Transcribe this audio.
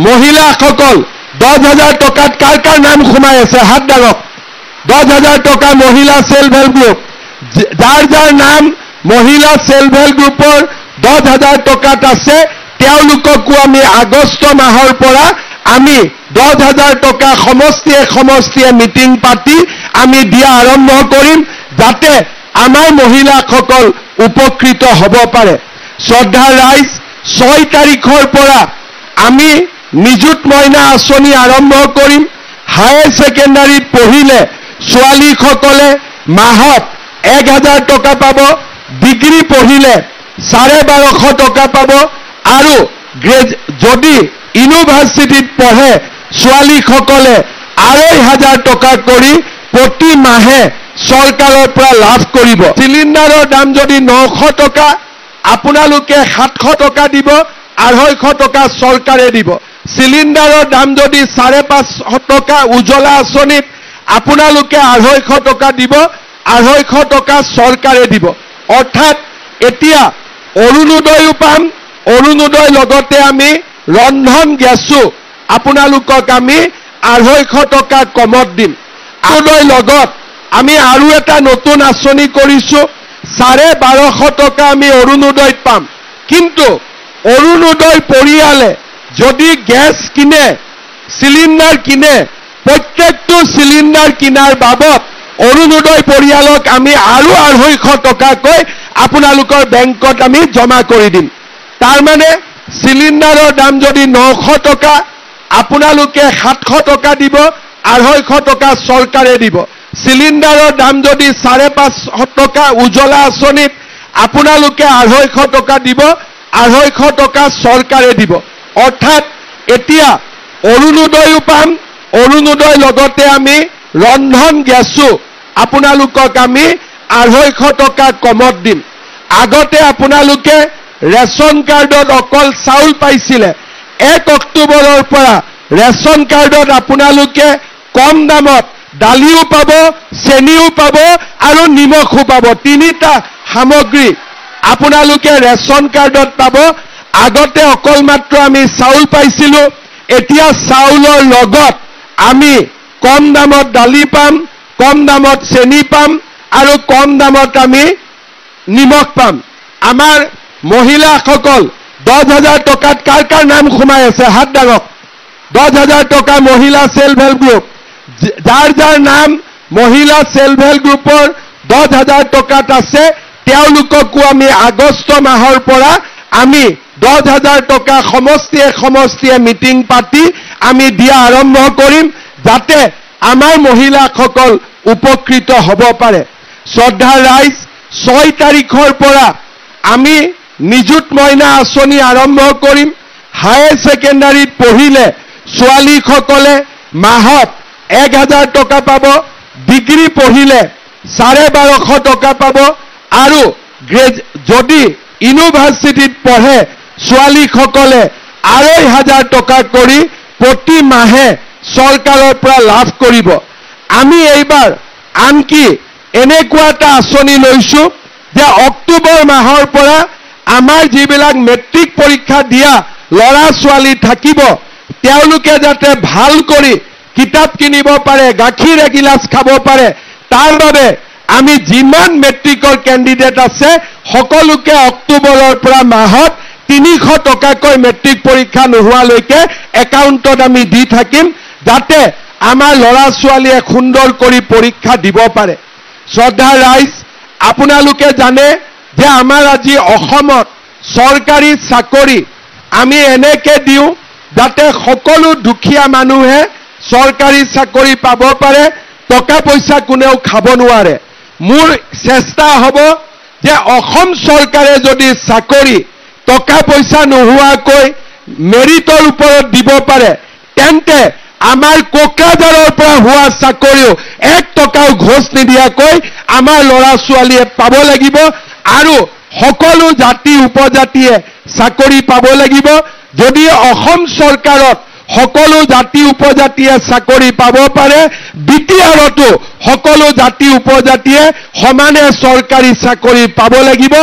মহিলাসকল 10,000 টকাত কাৰ কাৰ নাম সোমাই আছে হাত দাঙক 10,000 টকা মহিলা সেলফ হেল্প গ্ৰুপ যাৰ যাৰ নাম মহিলা সেলফ হেল্প গ্ৰুপৰ 10,000 টকাত আছে তেওঁলোককো আমি আগষ্ট মাহৰ পৰা আমি 10,000 টকা সমষ্টিয়ে মিটিং পাতি আমি দিয়া আৰম্ভ কৰিম যাতে আমাৰ মহিলাসকল উপকৃত হ'ব পাৰে শ্ৰদ্ধা ৰাইজ 6 তাৰিখৰ পৰা আমি নিযুত মইনা আঁচনি আৰম্ভ কৰিম হায়াৰ সেকেন্ডাৰীত পঢ়িলে ছোৱালীসকলে মাহত 1,000 টকা পাব ডিগ্ৰী পঢ়িলে 1250 টকা পাব আৰু যদি ইউনিভাৰ্চিটিত পঢ়ে ছোৱালীসকলে 2,500 টকা কৰি প্ৰতি মাহে চৰকাৰৰ পৰা লাভ কৰিব চিলিণ্ডাৰৰ দাম যদি 900 টকা আপোনালোকে 700 টকা দিব 250 টকা চৰকাৰে দিব চিলিণ্ডাৰৰ দাম যদি 550 টকা উজ্জ্বলা আঁচনিত আপোনালোকে 250 টকা দিব 250 টকা চৰকাৰে দিব অৰ্থাৎ এতিয়া অৰুণোদয়ও পাম অৰুণোদয় লগতে আমি ৰন্ধন গেছো আপোনালোকক আমি 250 টকা কমত দিম অৰুণোদয় লগত আমি আৰু এটা নতুন আঁচনি কৰিছো 1250 টকা আমি অৰুণোদয়ত পাম কিন্তু অৰুণোদয় পৰিয়ালে যদি গ্যাস কিনে সিলিন্ডাৰ কিনে প্ৰত্যেকটো সিলিন্ডাৰ কিনাৰ বাবদ অৰুণোদয় পৰিয়ালক আমি আৰু 250 টকাকৈ আপোনালোকৰ বেংকত আমি জমা কৰি দিম তাৰ মানে সিলিন্ডাৰৰ দাম যদি 900 টকা আপোনালোকে 700 টকা দিব 250 টকা চৰকাৰে দিব সিলিন্ডাৰৰ দাম যদি 550 টকা উজ্জ্বলা আঁচনিত আপোনালোকে 250 টকা দিব 250 টকা চৰকাৰে দিব অৰ্থাৎ এতিয়া অৰুণোদয়ও পাম অৰুণোদয় লগতে আমি ৰন্ধন গেছো আপোনালোকক আমি 250 টকা কমত দিম আগতে আপোনালোকে ৰেশন কাৰ্ডত অকল চাউল পাইছিলে 1 অক্টোবৰৰ পৰা ৰেশন কাৰ্ডত আপোনালোকে কম দামত দালিও পাব চেনিও পাব আৰু নিমখও পাব তিনিটা সামগ্ৰী আপোনালোকে ৰেশন কাৰ্ডত পাব আগতে অকল মাত্ৰ আমি চাউল পাইছিলো এতিয়া চাউলৰ লগত আমি কম দামত দালি পাম কম দামত চেনি পাম আৰু কম দামত আমি নিমখ পাম আমাৰ মহিলাসকল 10,000 টকাত কাৰ কাৰ নাম সোমাই আছে হাত দাঙক 10,000 টকা মহিলা সেলফ হেল্প গ্ৰুপ যাৰ যাৰ নাম মহিলা সেলফ হেল্প গ্ৰুপৰ 10,000 টকাত আছে তেওঁলোককো আমি আগষ্ট মাহৰ পৰা আমি 10,000 টকা সমষ্টিয়ে মিটিং পাতি আমি দিয়া আৰম্ভ কৰিম যাতে আমাৰ মহিলাসকল উপকৃত হ'ব পাৰে শ্ৰদ্ধা ৰাইজ 6 তাৰিখৰ পৰা আমি নিযুত মইনা আঁচনি আৰম্ভ কৰিম হায়াৰ সেকেন্ডাৰীত পঢ়িলে ছোৱালীসকলে মাহত 1,000 টকা পাব ডিগ্ৰী পঢ়িলে 1250 টকা পাব আৰু যদি ইউনিভাৰ্চিটিত পঢ়ে ছোৱালীসকলে 2,500 টকা কৰি প্ৰতি মাহে চৰকাৰৰ পৰা লাভ কৰিব আমি এইবাৰ আনকি এনেকুৱা এটা আঁচনি লৈছো যে অক্টোবৰ মাহৰ পৰা আমাৰ যিবিলাক মেট্ৰিক পৰীক্ষা দিয়া লৰা ছোৱালী থাকিব তেওঁলোকে যাতে ভাল কৰি কিতাপ কিনিব পাৰে গাখীৰ এগিলাস খাব পাৰে তাৰ বাবে আমি যিমান মেট্ৰিকৰ কেণ্ডিডেট আছে সকলোকে অক্টোবৰৰ পৰা মাহত 300 টকাকৈ মেট্ৰিক পৰীক্ষা নোহোৱালৈকে একাউণ্টত আমি দি থাকিম যাতে আমাৰ লৰা ছোৱালীয়ে সুন্দৰ কৰি পৰীক্ষা দিব পাৰে শ্ৰদ্ধা ৰাইজ আপোনালোকে জানে যে আমাৰ আজি অসমত চৰকাৰী চাকৰি আমি এনেকে দিও যাতে সকলো দুখীয়া মানুহে চৰকাৰী চাকৰি পাব পাৰে টকা পইচা কোনেও খাব নোৱাৰে মোৰ চেষ্টা হ'ব যে অসম চৰকাৰে যদি চাকৰি টকা পইচা নোহোৱাকৈ মেৰিটৰ ওপৰত দিব পাৰে তেন্তে আমাৰ কোকৰাঝাৰৰ পৰা হোৱা চাকৰিও 1 টকাও ঘোষ নিদিয়াকৈ আমাৰ লৰা ছোৱালীয়ে পাব লাগিব আৰু সকলো জাতি উপজাতিয়ে চাকৰি পাব লাগিব যদি অসম চৰকাৰত সকলো জাতি উপজাতিয়ে চাকৰি পাব পাৰে বিটিআৰতো সকলো জাতি উপজাতিয়ে সমানে চৰকাৰী চাকৰি পাব লাগিব